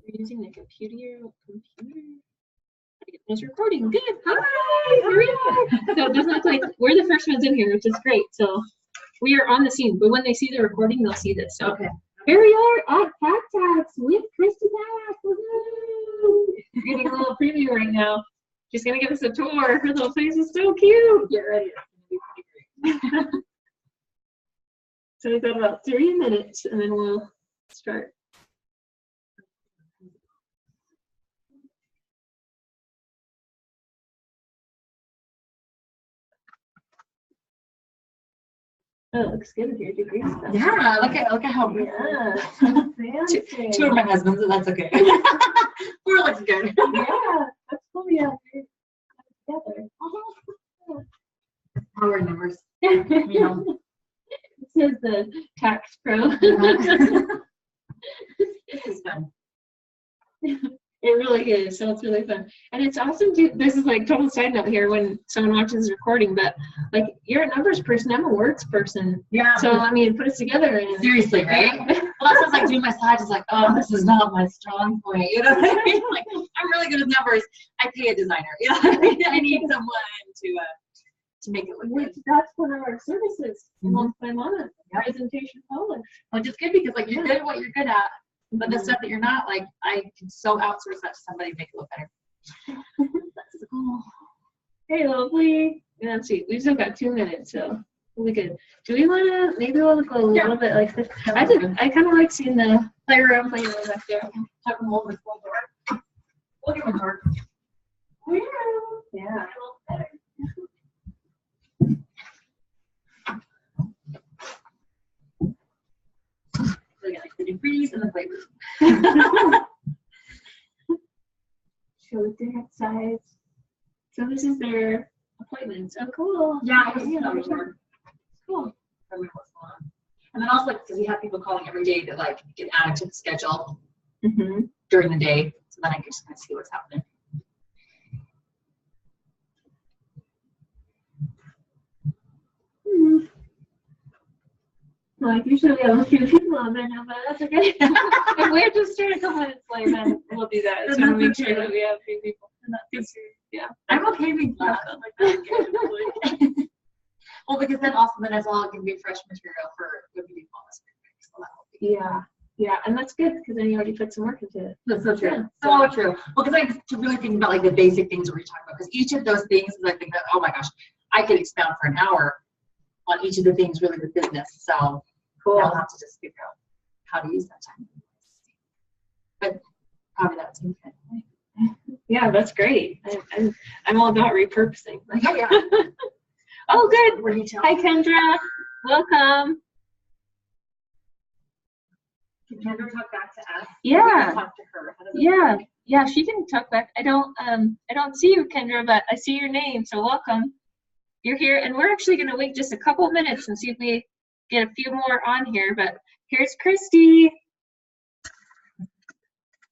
We're using the computer. It was recording. Good. Hi. Here we are. So it doesn't look like we're the first ones in here, which is great. So we are on the scene, but when they see the recording, they'll see this. So okay. Here we are at Pack Talks with Kristy Pack. Woohoo! You're getting a little preview right now. She's gonna give us a tour. Her little face is so cute. Get ready. It's gonna be pretty great. So we've got about 3 minutes, and then we'll start. Oh, it looks good with your degree stuff. Yeah, look at how Yeah. two of my husbands, and that's okay. Four looks good. Yeah, that's cool. Yeah, together. Power numbers. You know. It says the tax pro. This is fun. It really is. So it's really fun. And it's awesome too. This is like total side note here when someone watches this recording, but like you're a numbers person, I'm a words person. Yeah. So I mean put us together and seriously, right? Well, that's just like doing my slides, it's like, oh, this is not my strong point. You know what I mean? Like I'm really good with numbers. I pay a designer. You know what I mean? I need someone to make it look good. That's one of our services. I'm on it. Presentation Polish. Which is good because like you're good at what you're good at. But the stuff that you're not, like, I can so outsource that to somebody to make it look better. That's the goal. Hey, lovely. Yeah, let's see. We've still got 2 minutes, so we'll be good. Do we want to, maybe we'll go a little bit like this? I kind of like seeing the playroom back there. Have them hold the full door. We'll give them a door. Yeah. Like the degrees and the playroom. Show the different sides. So this is their appointments. Oh, cool. Yeah, Cool. And then also, like, because we have people calling every day that like get added to the schedule Mm-hmm. during the day, so then I can just kind of see what's happening. Like usually we have a few people on there now, but that's okay. If we're just starting a couple minutes late, then we'll do that. So we'll make sure that we have a few people. Yeah. I'm okay being flat like that. Well, because then also as well it can be fresh material for when we do all this. So that will be. Yeah, and that's good because then you already put some work into it. That's so true. Yeah. So true. Well, because I to really think about like the basic things that we're talking about, because each of those things is I think that, oh my gosh, I could expound for an hour on each of the things really with business. So cool. I'll have to just figure out how to use that time. But probably that's okay. Yeah, that's great. I'm all about repurposing. Oh, yeah. Oh, good. Hi, Kendra. Welcome. Can Kendra talk back to us? Yeah. Talk to her. Yeah, she can talk back. I don't see you, Kendra, but I see your name, so welcome. You're here, and we're actually going to wait just a couple minutes and see if we get a few more on here, but here's Kristy.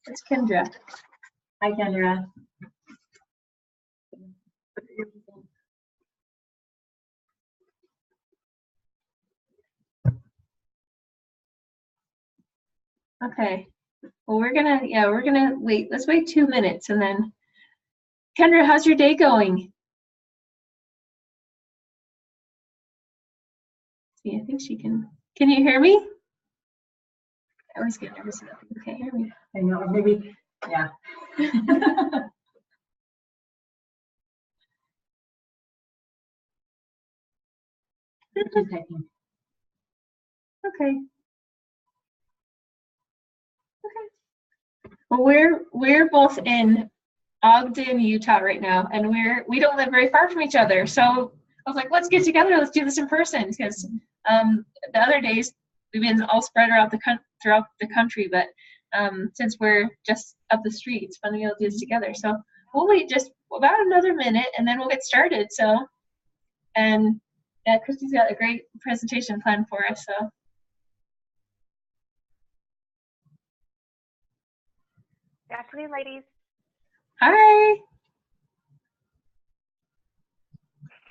It's Kendra. Hi, Kendra. Okay. Well, we're gonna wait. Let's wait 2 minutes, and then Kendra, how's your day going? See, I think she can. Can you hear me? I always get nervous about people can't hear me. I know, maybe, yeah. Okay. Well, we're both in Ogden, Utah right now, and we don't live very far from each other. So I was like, let's get together. Let's do this in person because the other days we've been all spread throughout the country, but since we're just up the street, it's fun to be able to do this together. So we'll wait just about another minute, and then we'll get started. So, and yeah, Kristy's got a great presentation planned for us. So. Good afternoon, ladies. Hi.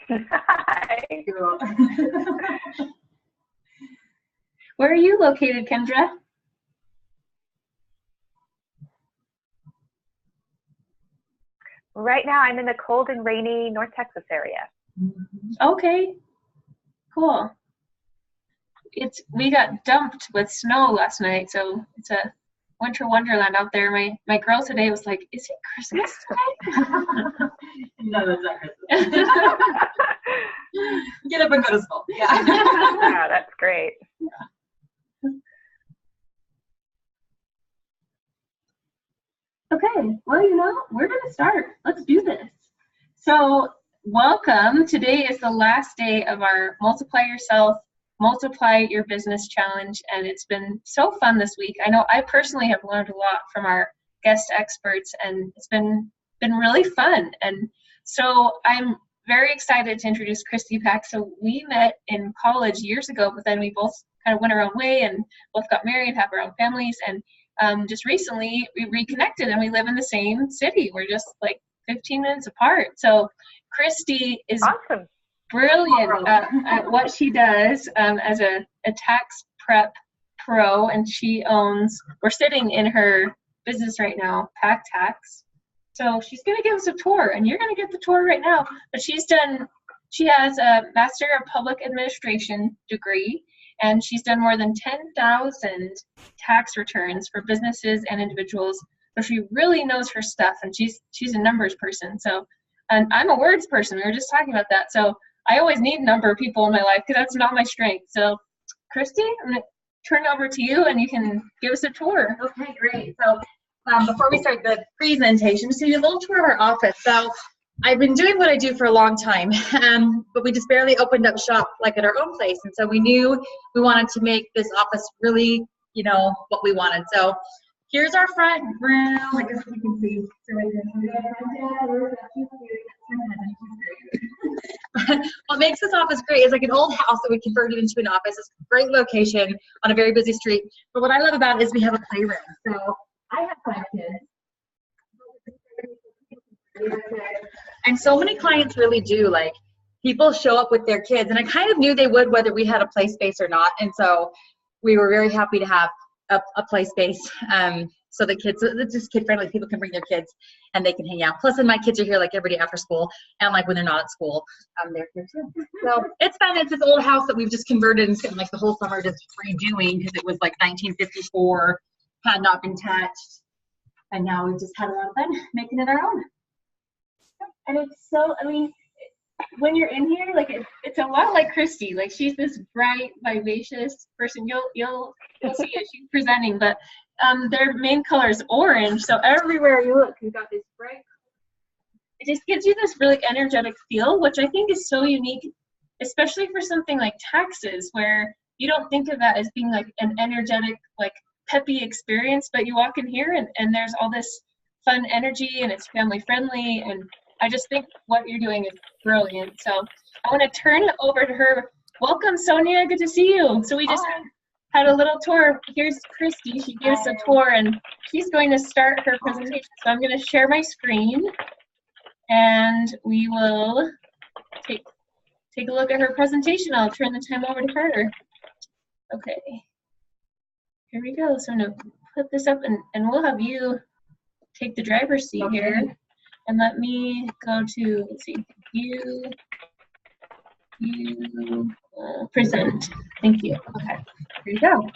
Hi. Where are you located, Kendra? Right now, I'm in the cold and rainy North Texas area. Okay, cool. We got dumped with snow last night, so it's a winter wonderland out there. My girl today was like, "Is it Christmas today?" No, that's not Christmas. Get up and go to school. Yeah. Wow, that's great. Okay, well, we're going to start. Let's do this. So, welcome. Today is the last day of our Multiply Yourself, Multiply Your Business Challenge, and it's been so fun this week. I know I personally have learned a lot from our guest experts, and it's been really fun. And so I'm very excited to introduce Kristy Pack. So we met in college years ago, but then we both kind of went our own way and both got married, have our own families, and just recently we reconnected and we live in the same city. We're just like 15 minutes apart. So Kristy is awesome. Brilliant at what she does as a tax prep pro, and we're sitting in her business right now, Pack Tax. So she's going to give us a tour, and you're going to get the tour right now. But she has a Master of Public Administration degree, and she's done more than 10,000 tax returns for businesses and individuals. So she really knows her stuff, and she's a numbers person. So, and I'm a words person. We were just talking about that. So I always need number people in my life because that's not my strength. So, Kristy, I'm going to turn it over to you, and you can give us a tour. Okay, great. So before we start the presentation, just give you a little tour of our office. So I've been doing what I do for a long time, but we just barely opened up shop like at our own place. And so we knew we wanted to make this office really, what we wanted. So here's our front room. I guess you can see. So right there. What makes this office great is like an old house that we converted into an office. It's a great location on a very busy street. But what I love about it is we have a playroom. So I have 5 kids. And so many clients really do, like, people show up with their kids, and I kind of knew they would whether we had a play space or not. And so we were very happy to have a play space so the kids, it's just kid friendly, people can bring their kids and they can hang out. Plus, then my kids are here like every day after school, and like when they're not at school, they're here too. So it's fun. It's this old house that we've just converted and spent like the whole summer just redoing because it was like 1954, had not been touched, and now we've just had a lot of fun making it our own. And it's so, when you're in here, like it's a lot like Kristy. Like she's this bright, vivacious person. You'll see as she's presenting, but their main color is orange. So everywhere you look, you've got this bright. It just gives you this really energetic feel, which I think is so unique, especially for something like taxes, where you don't think of that as being like an energetic, like peppy experience, but you walk in here and there's all this fun energy and it's family friendly, and I just think what you're doing is brilliant. So I want to turn it over to her. Welcome, Sonia. Good to see you. So we just had a little tour. Here's Kristy. She gave us a tour, and she's going to start her presentation. So I'm going to share my screen, and we will take a look at her presentation. I'll turn the time over to her. Okay. Here we go. So I'm going to put this up, and we'll have you take the driver's seat here. And let me go to, let's see, you present. Thank you. Okay, here you go.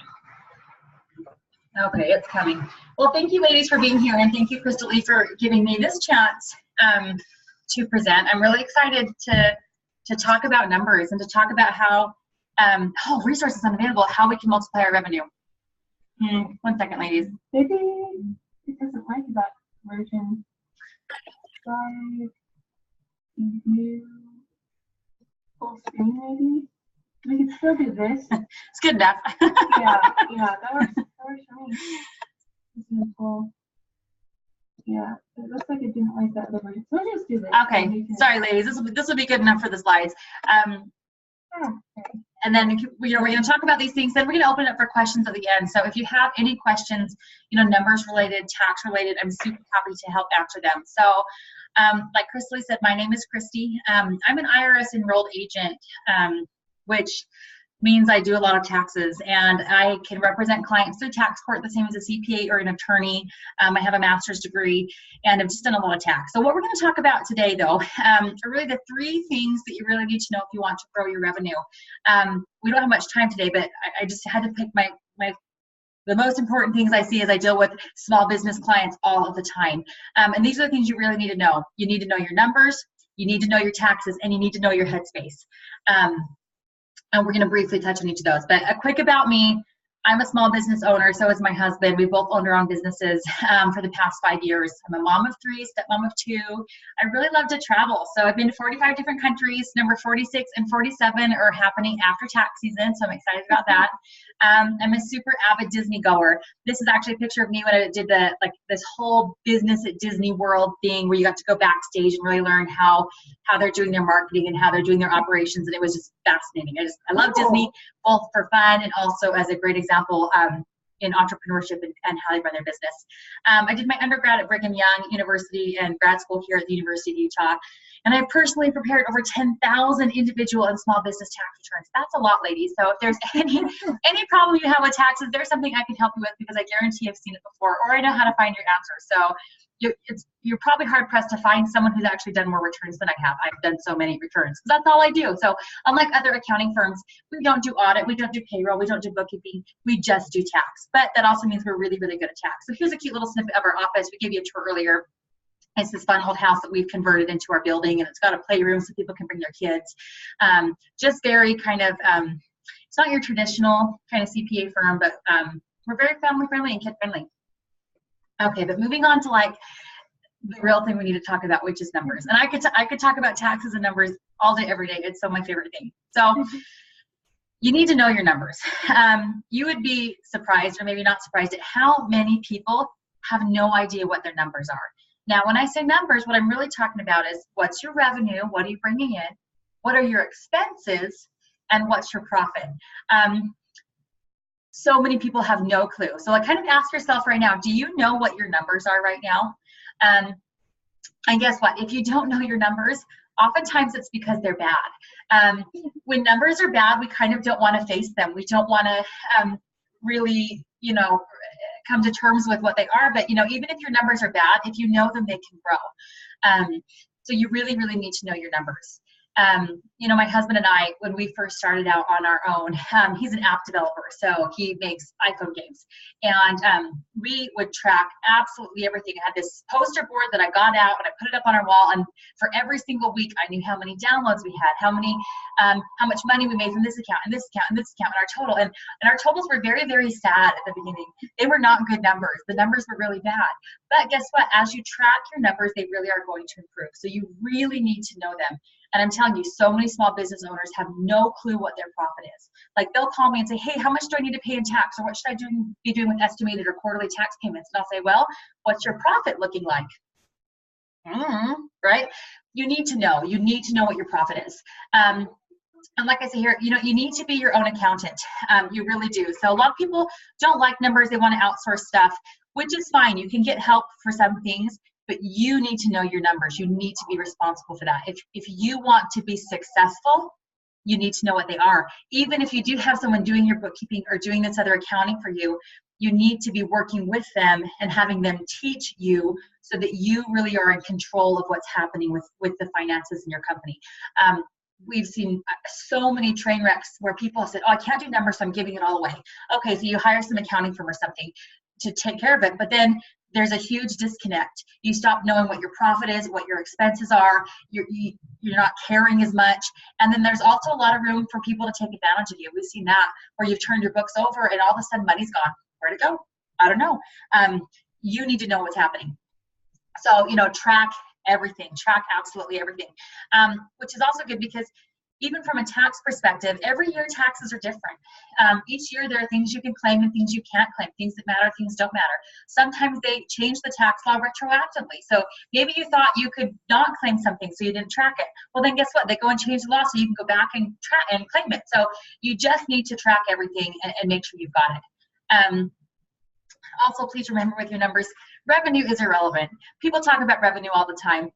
Okay, it's coming. Well, thank you, ladies, for being here, and thank you, Crystal Lee, for giving me this chance to present. I'm really excited to talk about numbers and to talk about how resources unavailable, how we can multiply our revenue. 1 second, ladies. Maybe it doesn't like that version. View full screen, maybe. We can still do this. It's good enough. yeah, that works for me. Yeah, it looks like it didn't like that other version. So let's just do this. Okay, sorry, ladies. This will be good enough for the slides. And then we're going to talk about these things. Then we're going to open it up for questions at the end. So if you have any questions, numbers related, tax related, I'm super happy to help answer them. So like Crystal said, my name is Kristy. I'm an IRS enrolled agent, which means I do a lot of taxes, and I can represent clients through tax court the same as a CPA or an attorney. I have a master's degree, and I've just done a lot of tax. So what we're going to talk about today, though, are really the 3 things that you really need to know if you want to grow your revenue. We don't have much time today, but I just had to pick the most important things I see as I deal with small business clients all of the time. And these are the things you really need to know. You need to know your numbers, you need to know your taxes, and you need to know your headspace. And we're going to briefly touch on each of those. But a quick about me: I'm a small business owner, so is my husband. We both owned our own businesses for the past 5 years. I'm a mom of 3, stepmom of 2. I really love to travel. So I've been to 45 different countries. Number 46 and 47 are happening after tax season, so I'm excited about that. I'm a super avid Disney goer. This is actually a picture of me when I did this whole business at Disney World thing where you got to go backstage and really learn how they're doing their marketing and how they're doing their operations, and it was just fascinating. I love Disney, both for fun and also as a great example in entrepreneurship and how they run their business. I did my undergrad at Brigham Young University and grad school here at the University of Utah. And I personally prepared over 10,000 individual and small business tax returns. That's a lot, ladies. So if there's any problem you have with taxes, there's something I can help you with, because I guarantee I've seen it before, or I know how to find your answer. So you're probably hard pressed to find someone who's actually done more returns than I have. I've done so many returns because that's all I do. So unlike other accounting firms, we don't do audit, we don't do payroll, we don't do bookkeeping, we just do tax. But that also means we're really, really good at tax. So here's a cute little snippet of our office. We gave you a tour earlier. It's this fun old house that we've converted into our building, and it's got a playroom so people can bring their kids. Just very kind of, it's not your traditional kind of CPA firm, but we're very family friendly and kid friendly. Okay, but moving on to the real thing we need to talk about, which is numbers. And I could talk about taxes and numbers all day, every day. It's so my favorite thing. So you need to know your numbers. You would be surprised, or maybe not surprised, at how many people have no idea what their numbers are. Now, when I say numbers, what I'm really talking about is what's your revenue, what are you bringing in, what are your expenses, and what's your profit. So many people have no clue. So kind of ask yourself right now, do you know what your numbers are right now? And guess what? If you don't know your numbers, oftentimes it's because they're bad. When numbers are bad, we kind of don't want to face them. We don't want to really, come to terms with what they are. But, even if your numbers are bad, if you know them, they can grow. So you really, really need to know your numbers. My husband and I, when we first started out on our own, he's an app developer, so he makes iPhone games. And we would track absolutely everything. I had this poster board that I got out and I put it up on our wall, and for every single week, I knew how many downloads we had, how much money we made from this account and this account and this account, and our total. And our totals were very, very sad at the beginning. They were not good numbers. The numbers were really bad. But guess what? As you track your numbers, they really are going to improve. So you really need to know them. And I'm telling you, so many small business owners have no clue what their profit is. They'll call me and say, hey, how much do I need to pay in tax? Or what should I be doing with estimated or quarterly tax payments? And I'll say, well, what's your profit looking like? Right? You need to know. You need to know what your profit is. And like I say here, you need to be your own accountant. You really do. So a lot of people don't like numbers. They want to outsource stuff, which is fine. You can get help for some things. But you need to know your numbers. You need to be responsible for that. If you want to be successful, you need to know what they are. Even if you do have someone doing your bookkeeping or doing this other accounting for you, you need to be working with them and having them teach you so that you really are in control of what's happening with the finances in your company. We've seen so many train wrecks where people have said, oh, I can't do numbers, so I'm giving it all away. Okay, so you hire some accounting firm or something to take care of it, but then there's a huge disconnect. You stop knowing what your profit is, what your expenses are, you're not caring as much, and then there's also a lot of room for people to take advantage of you. We've seen that where you've turned your books over and all of a sudden money's gone. Where'd it go? I don't know. You need to know what's happening. So, track everything, track absolutely everything, which is also good because even from a tax perspective, every year taxes are different. Each year there are things you can claim and things you can't claim, things that matter, things don't matter. Sometimes they change the tax law retroactively. So maybe you thought you could not claim something, so you didn't track it. Well, then guess what? They go and change the law so you can go back and track and claim it. So you just need to track everything and make sure you've got it. Also, please remember with your numbers, revenue is irrelevant. People talk about revenue all the time.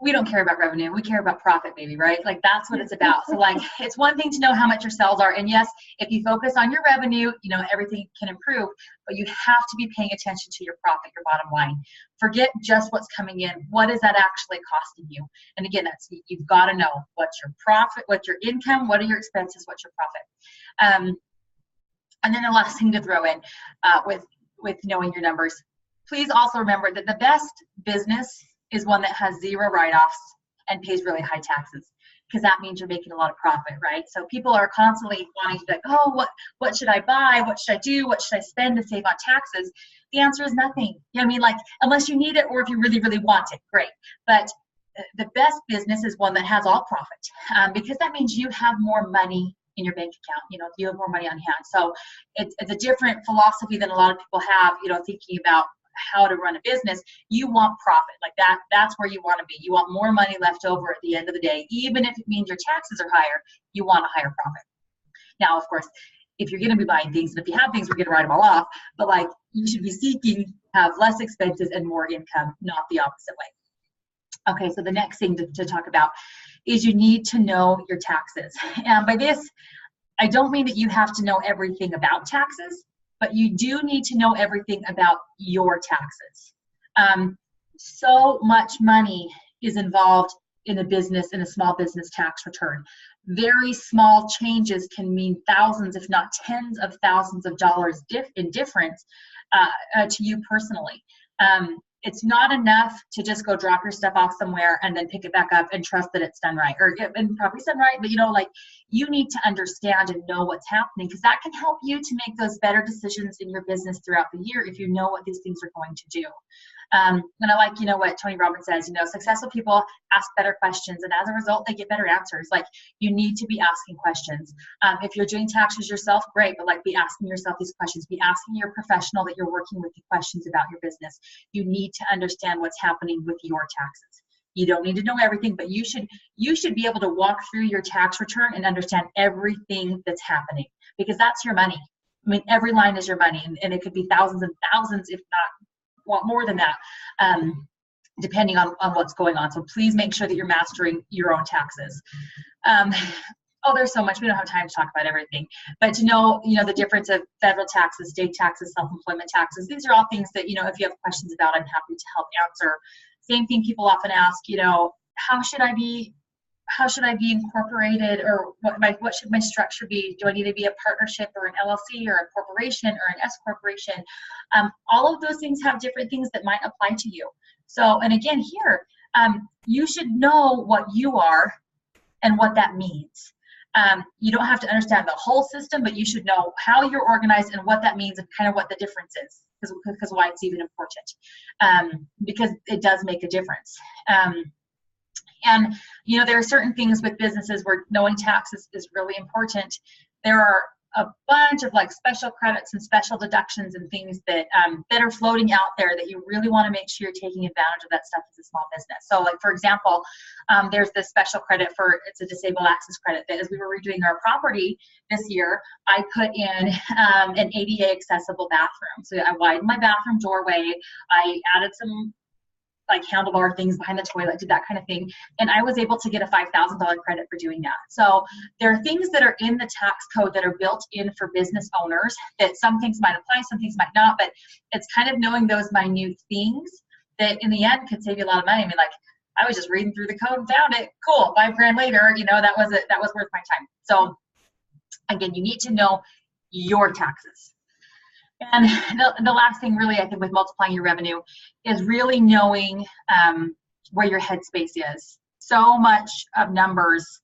we don't care about revenue. We care about profit, baby, right? Like that's what it's about. So like, it's one thing to know how much your sales are. And yes, if you focus on your revenue, everything can improve, but you have to be paying attention to your profit, your bottom line. Forget just what's coming in. What is that actually costing you? And again, you've got to know what's your profit, what's your income, what are your expenses, what's your profit. And then the last thing to throw in with knowing your numbers, please also remember that the best business is one that has 0 write-offs and pays really high taxes, because that means you're making a lot of profit, right? So people are constantly wanting to be like, oh, what should I buy? What should I do? What should I spend to save on taxes? The answer is nothing. Like, unless you need it or if you really, really want it, great. But the best business is one that has all profit, because that means you have more money in your bank account, you have more money on hand. So it's a different philosophy than a lot of people have, thinking about how to run a business. You want profit, like that's where you want to be. You want more money left over at the end of the day. Even if it means your taxes are higher, you want a higher profit. Now, of course, if you're going to be buying things, and if you have things, we're going to write them all off, but like, you should be seeking have less expenses and more income, not the opposite way. Okay, so the next thing to talk about is you need to know your taxes. And by this, I don't mean that you have to know everything about taxes, but you do need to know everything about your taxes. So much money is involved in a small business tax return. Very small changes can mean thousands, if not tens of thousands of dollars in difference to you personally. It's not enough to just go drop your stuff off somewhere and then pick it back up and trust that it's done right, and probably done right, but you need to understand and know what's happening, because that can help you to make those better decisions in your business throughout the year if you know what these things are going to do. And I like, what Tony Robbins says, successful people ask better questions, and as a result, they get better answers. Like, you need to be asking questions. If you're doing taxes yourself, great, but like, be asking yourself these questions. Be asking your professional that you're working with the questions about your business. You need to understand what's happening with your taxes. You don't need to know everything, but you should be able to walk through your tax return and understand everything that's happening, because that's your money. I mean, every line is your money, and it could be thousands and thousands, if not more than that, depending on what's going on. So please make sure that you're mastering your own taxes. There's so much. We don't have time to talk about everything, but to know, the difference of federal taxes, state taxes, self-employment taxes. These are all things that, if you have questions about, I'm happy to help answer. Same thing people often ask, how should I be incorporated, or what should my structure be? Do I need to be a partnership or an LLC or a corporation or an S corporation? All of those things have different things that might apply to you. So, and again, here, you should know what you are and what that means. You don't have to understand the whole system, but you should know how you're organized and what that means and kind of what the difference is, because why it's even important, because it does make a difference. And, there are certain things with businesses where knowing taxes is really important. There are a bunch of like special credits and special deductions and things that are floating out there that you really want to make sure you're taking advantage of that stuff as a small business. So like, for example, there's this special credit it's a disabled access credit that as we were redoing our property this year, I put in an ADA accessible bathroom. So I widened my bathroom doorway. I added some like handlebar things behind the toilet, did that kind of thing. And I was able to get a $5,000 credit for doing that. So there are things that are in the tax code that are built in for business owners that some things might apply, some things might not, but it's kind of knowing those minute things that in the end could save you a lot of money. I mean, like, I was just reading through the code and found it. Cool, $5,000 later, that was worth my time. So again, you need to know your taxes. And the last thing really, I think, with multiplying your revenue is really knowing where your headspace is. So much of numbers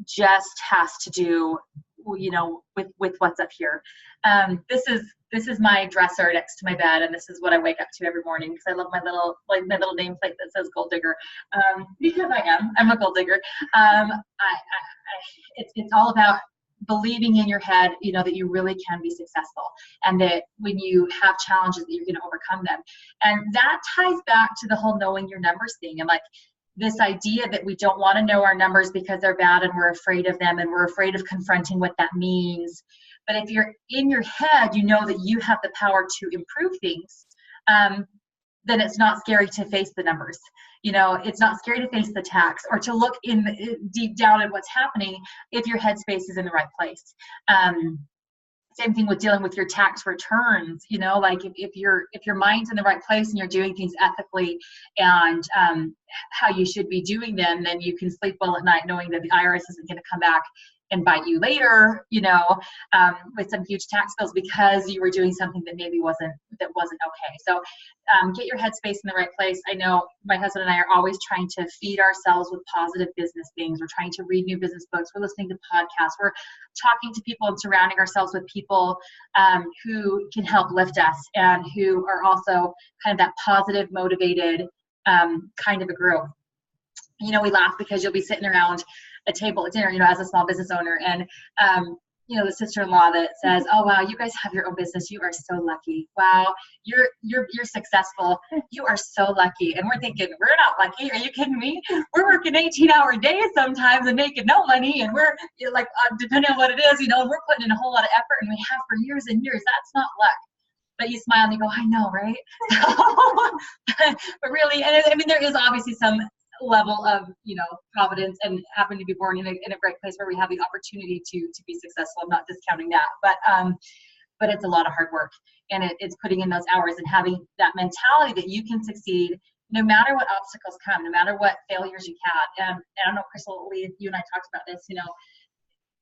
just has to do, with what's up here. This is my dresser next to my bed, and this is what I wake up to every morning because I love my little nameplate that says Gold Digger, because I'm a gold digger. It's all about believing in your head, that you really can be successful, and that when you have challenges that you're going to overcome them. And that ties back to the whole knowing your numbers thing, and like this idea that we don't want to know our numbers because they're bad and we're afraid of them and we're afraid of confronting what that means. But if you're in your head, you know that you have the power to improve things. then it's not scary to face the numbers. You know, it's not scary to face the tax or to look deep down at what's happening if your headspace is in the right place. Same thing with dealing with your tax returns. You know, like if your mind's in the right place and you're doing things ethically and how you should be doing them, then you can sleep well at night knowing that the IRS isn't going to come back and bite you later, you know, with some huge tax bills because you were doing something that maybe wasn't okay. So get your headspace in the right place. I know my husband and I are always trying to feed ourselves with positive business things. We're trying to read new business books. We're listening to podcasts. We're talking to people and surrounding ourselves with people who can help lift us and who are also kind of that positive, motivated kind of a group. You know, we laugh because you'll be sitting around a table at dinner, you know, as a small business owner, and you know, the sister-in-law that says, "Oh wow, you guys have your own business. You are so lucky. Wow, you're successful. You are so lucky." And we're thinking, we're not lucky. Are you kidding me? We're working 18-hour days sometimes and making no money, and we're like, depending on what it is, you know, we're putting in a whole lot of effort, and we have for years and years. That's not luck. But you smile and you go, "I know, right?" But really, and I mean, there is obviously some level of, you know, providence and happen to be born in a great place where we have the opportunity to be successful. I'm not discounting that, but it's a lot of hard work, and it's putting in those hours and having that mentality that you can succeed no matter what obstacles come, no matter what failures you've had. And I don't know, Crystal, you and I talked about this, you know,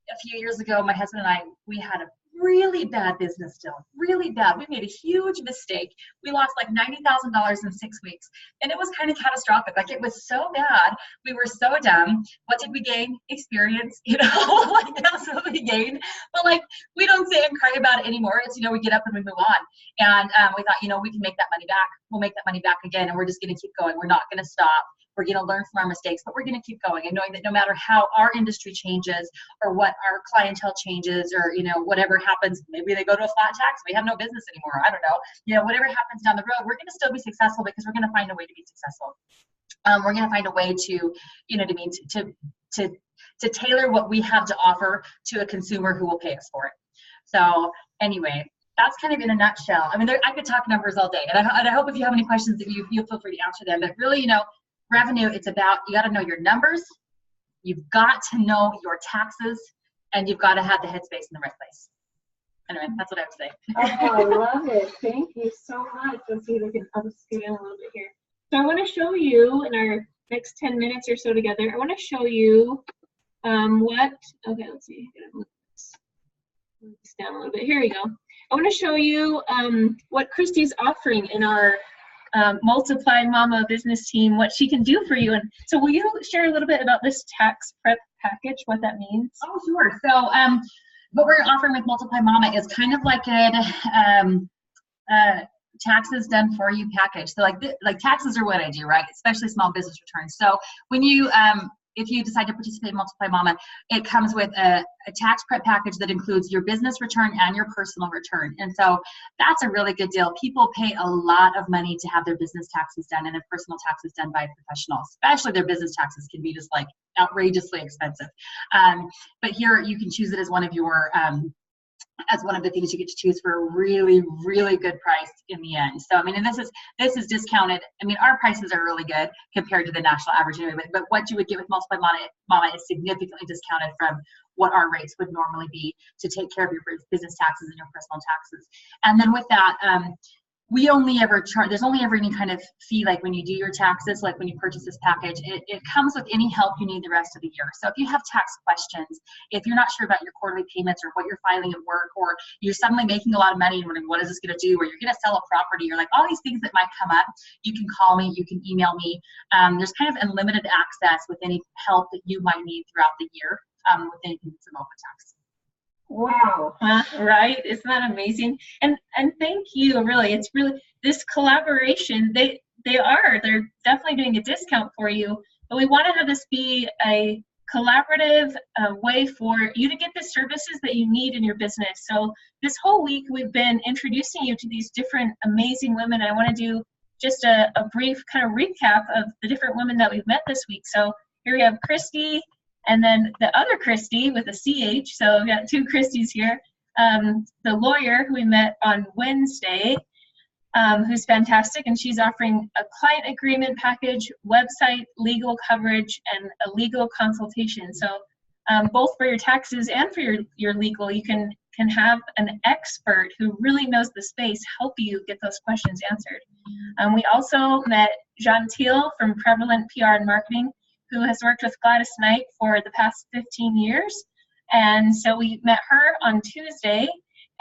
a few years ago, my husband and I, we had a really bad business deal, really bad. We made a huge mistake. We lost like $90,000 in 6 weeks. And it was kind of catastrophic. Like, it was so bad. We were so dumb. What did we gain? Experience, you know, like that's what we gained. But like, we don't sit and cry about it anymore. It's, you know, we get up and we move on. And we thought, you know, we can make that money back. We'll make that money back again. And we're just going to keep going. We're not going to stop. We're going to learn from our mistakes, but we're going to keep going, and knowing that no matter how our industry changes or what our clientele changes or, you know, whatever happens, maybe they go to a flat tax, we have no business anymore. I don't know. You know, whatever happens down the road, we're going to still be successful because we're going to find a way to be successful. We're going to find a way to, you know what I mean, to tailor what we have to offer to a consumer who will pay us for it. So anyway, that's kind of in a nutshell. I mean, I could talk numbers all day, and I hope if you have any questions that you feel free to answer them. But really, you know, revenue, it's about, you got to know your numbers, you've got to know your taxes, and you've got to have the headspace in the right place. Anyway, that's what I would say. Oh, I love it. Thank you so much. Let's see if I can, I'll just scoot in a little bit here. So I want to show you in our next 10 minutes or so together, I want to show you okay, let's see. Move this down a little bit. Here we go. I want to show you what Kristy's offering in our Multiply Mama business team, what she can do for you. And so will you share a little bit about this tax prep package, what that means? Oh, sure. So what we're offering with Multiply Mama is kind of like a taxes done for you package. So like taxes are what I do, right? Especially small business returns. So when you if you decide to participate in Multiply Mama, it comes with a tax prep package that includes your business return and your personal return. And so that's a really good deal. People pay a lot of money to have their business taxes done and their personal taxes done by a professional, especially their business taxes can be just like outrageously expensive. But here you can choose it as one of your as one of the things you get to choose for a really, really good price in the end. So, I mean, and this is discounted. I mean, our prices are really good compared to the national average anyway, but what you would get with Multiply Mama is significantly discounted from what our rates would normally be to take care of your business taxes and your personal taxes. And then with that, we only ever charge, there's only ever any kind of fee, like when you do your taxes, like when you purchase this package, it comes with any help you need the rest of the year. So if you have tax questions, if you're not sure about your quarterly payments or what you're filing at work, or you're suddenly making a lot of money and wondering, what is this going to do? Or you're going to sell a property, or like all these things that might come up, you can call me, you can email me. There's kind of unlimited access with any help that you might need throughout the year with anything that's involved with tax. Wow, right? Isn't that amazing? And thank you, really. It's really this collaboration, they're definitely doing a discount for you, but we want to have this be a collaborative way for you to get the services that you need in your business. So this whole week we've been introducing you to these different amazing women. I want to do just a brief kind of recap of the different women that we've met this week. So here we have Kristy, and then the other Kristy with a CH, so we've got two Kristys here. The lawyer who we met on Wednesday, who's fantastic, and she's offering a client agreement package, website, legal coverage, and a legal consultation. So both for your taxes and for your legal, you can have an expert who really knows the space help you get those questions answered. We also met Jean Thiel from Prevalent PR and Marketing, who has worked with Gladys Knight for the past 15 years. And so we met her on Tuesday,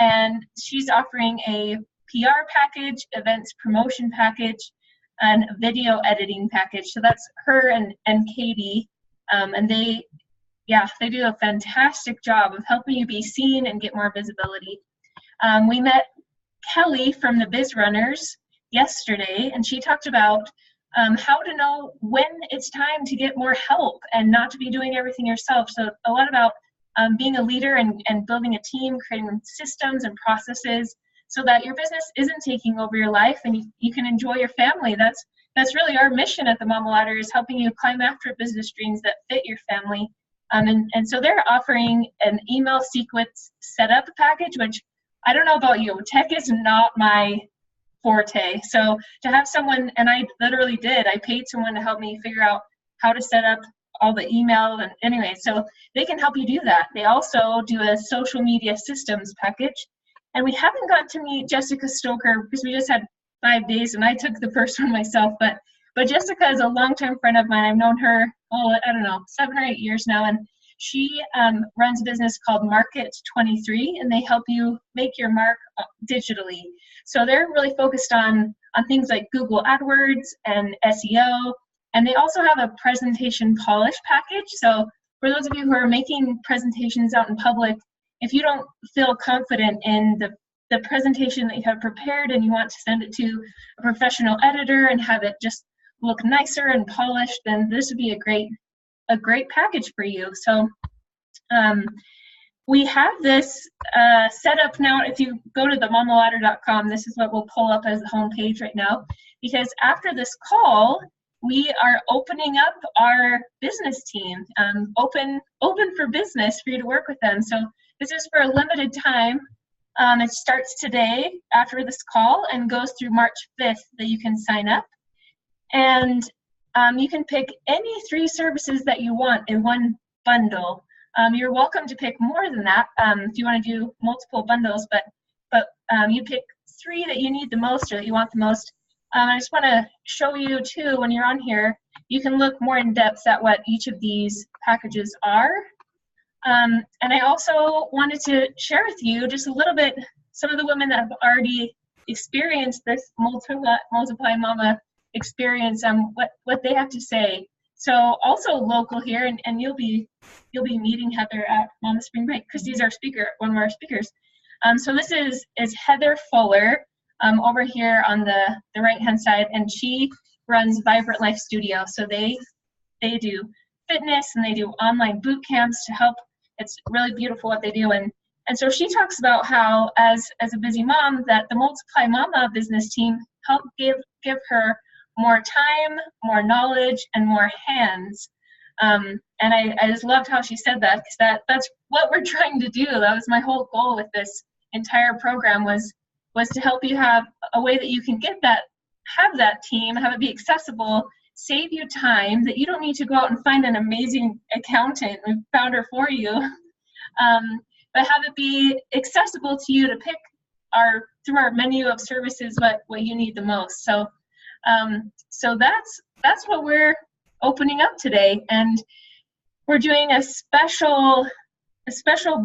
and she's offering a PR package, events promotion package, and video editing package. So that's her and Katie, and they do a fantastic job of helping you be seen and get more visibility. We met Kelly from the Biz Runners yesterday, and she talked about how to know when it's time to get more help and not to be doing everything yourself. So a lot about being a leader and building a team, creating systems and processes so that your business isn't taking over your life and you can enjoy your family. That's really our mission at the Mama Ladder, is helping you climb after business dreams that fit your family. And so they're offering an email sequence setup package, which I don't know about you, tech is not my forte. So to have someone, and I literally did, I paid someone to help me figure out how to set up all the email, and anyway, so they can help you do that. They also do a social media systems package. And we haven't got to meet Jessica Stoker because we just had 5 days and I took the first one myself, but Jessica is a longtime friend of mine. I've known her, I don't know, 7 or 8 years now, and she runs a business called Market 23, and they help you make your mark digitally. So they're really focused on things like Google AdWords and SEO, and they also have a presentation polish package. So for those of you who are making presentations out in public, if you don't feel confident in the presentation that you have prepared and you want to send it to a professional editor and have it just look nicer and polished, then this would be a great package for you. So we have this set up now. If you go to themamaladder.com, this is what we'll pull up as the home page right now, because after this call, we are opening up our business team, open for business for you to work with them. So this is for a limited time. It starts today after this call and goes through March 5th that you can sign up. And you can pick any 3 services that you want in one bundle. You're welcome to pick more than that if you want to do multiple bundles, but you pick 3 that you need the most or that you want the most. I just want to show you too, when you're on here, you can look more in depth at what each of these packages are. And I also wanted to share with you just a little bit, some of the women that have already experienced this Multiply Mama experience, what they have to say. So also local here, and you'll be meeting Heather at Mama Spring Break. Kristy's our speaker, one of our speakers. So this is Heather Fuller over here on the right hand side, and she runs Vibrant Life Studio. So they do fitness and they do online boot camps to help. It's really beautiful what they do, and so she talks about how as a busy mom that the Multiply Mama business team helped give her more time, more knowledge, and more hands. And I just loved how she said that, because that's what we're trying to do. That was my whole goal with this entire program was to help you have a way that you can have that team, have it be accessible, save you time, that you don't need to go out and find an amazing accountant. We found her for you, but have it be accessible to you to pick through our menu of services what you need the most. So that's what we're opening up today, and we're doing a special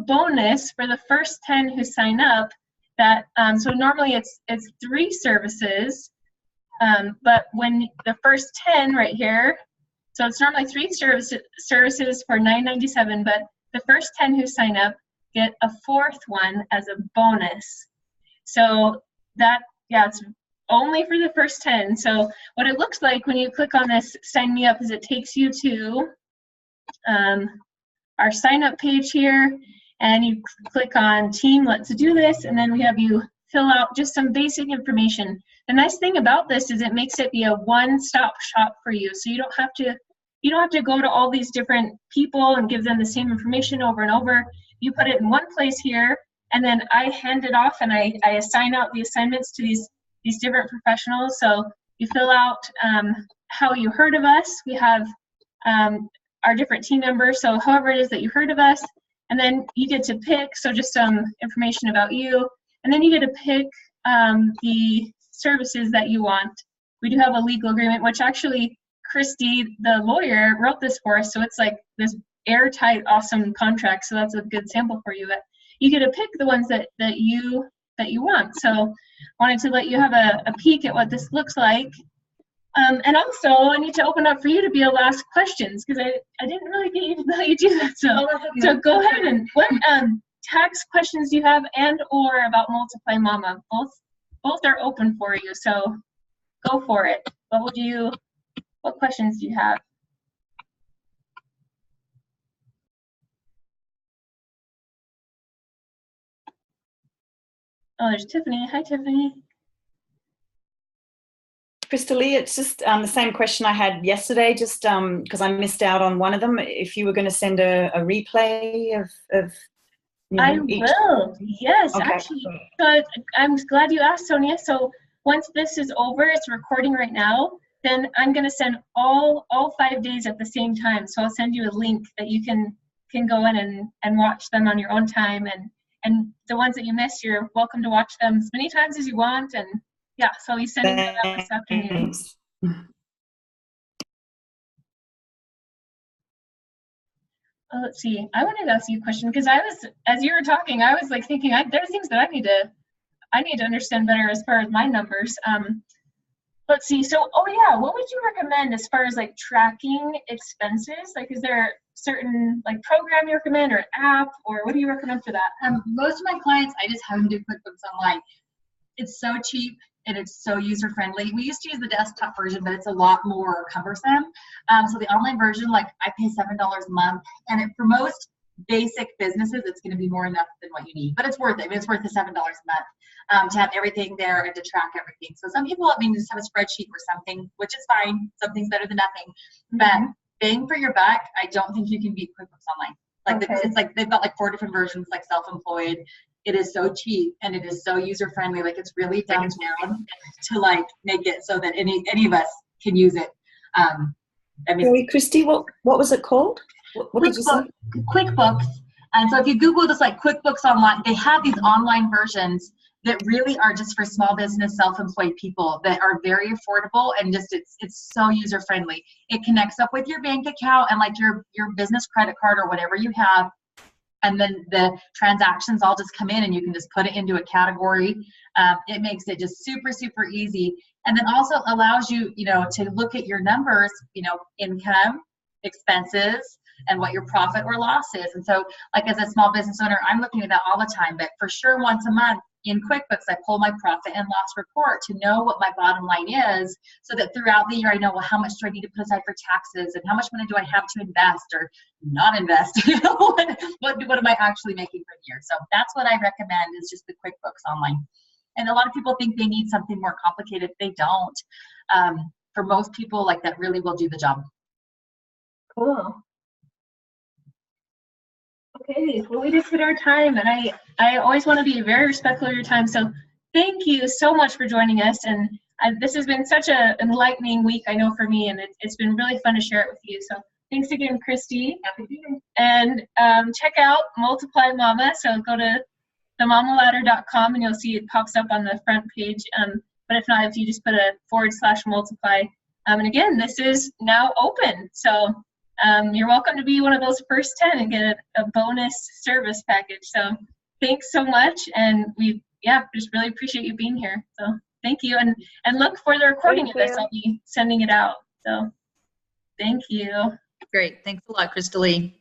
bonus for the first 10 who sign up. That so normally it's 3 services, but when the first 10 right here, so it's normally 3 services for $9.97, but the first 10 who sign up get a 4th one as a bonus. So it's only for the first 10. So what it looks like when you click on this sign me up is it takes you to our sign up page here, and you click on team, let's do this, and then we have you fill out just some basic information. The nice thing about this is it makes it be a one-stop shop for you, so you don't have to go to all these different people and give them the same information over and over. You put it in one place here, and then I hand it off and I assign out the assignments to these different professionals. So you fill out how you heard of us. We have our different team members. So however it is that you heard of us, and then you get to pick, so just some information about you, and then you get to pick the services that you want. We do have a legal agreement, which actually Kristy, the lawyer, wrote this for us. So it's like this airtight, awesome contract. So that's a good sample for you. But you get to pick the ones that you want. So wanted to let you have a peek at what this looks like. And also, I need to open up for you to be able to ask questions, because I didn't really get you to know you do that. So go ahead, and what tax questions do you have, and or about Multiply Mama? Both are open for you, so go for it. What questions do you have? Oh, there's Tiffany. Hi, Tiffany. Kristy, it's just the same question I had yesterday, just because I missed out on one of them. If you were going to send a replay of I will. Yes, okay. Actually. So I'm glad you asked, Sonia. So once this is over, it's recording right now, then I'm going to send all 5 days at the same time. So I'll send you a link that you can go in and watch them on your own time. And the ones that you miss, you're welcome to watch them as many times as you want. And yeah, so I'll be sending them out this afternoon. Let's see. I wanted to ask you a question, because as you were talking, I was like thinking, there are things that I need to understand better as far as my numbers. Let's see. So, what would you recommend as far as like tracking expenses? Like, is there a certain like program you recommend, or an app, or what do you recommend for that? Most of my clients, I just have them do QuickBooks Online. It's so cheap and it's so user-friendly. We used to use the desktop version, but it's a lot more cumbersome. So the online version, like I pay $7 a month, and for most basic businesses, it's going to be more enough than what you need, but it's worth it. I mean, it's worth the $7 a month to have everything there and to track everything. So some people, just have a spreadsheet or something, which is fine. Something's better than nothing. But bang for your buck, I don't think you can beat QuickBooks Online. It's like they've got like 4 different versions, like self-employed. It is so cheap and it is so user-friendly. Like it's really down to like make it so that any of us can use it. Sorry, Kristy, what was it called? What did you say? QuickBooks. And so if you Google just like QuickBooks Online, they have these online versions that really are just for small business, self-employed people that are very affordable, and just it's so user-friendly. It connects up with your bank account and like your business credit card or whatever you have. And then the transactions all just come in and you can just put it into a category. It makes it just super, super easy. And then also allows you, to look at your numbers, income, expenses, and what your profit or loss is. And so like as a small business owner, I'm looking at that all the time, but for sure once a month in QuickBooks, I pull my profit and loss report to know what my bottom line is, so that throughout the year I know, well, how much do I need to put aside for taxes, and how much money do I have to invest or not invest? What am I actually making for the year? So that's what I recommend, is just the QuickBooks Online. And a lot of people think they need something more complicated. They don't. For most people, like that really will do the job. Cool. Okay, well, we just hit our time, and I always want to be very respectful of your time. So thank you so much for joining us. And this has been such an enlightening week, I know, for me, and it's been really fun to share it with you. So thanks again, Kristy. Happy to be here. And check out Multiply Mama. So go to themamaladder.com and you'll see it pops up on the front page. But if not, if you just put a /multiply. And again, this is now open. So you're welcome to be one of those first 10 and get a bonus service package. So thanks so much. And we just really appreciate you being here. So thank you. And look for the recording of this. I'll be sending it out. So thank you. Great. Thanks a lot, Kristy.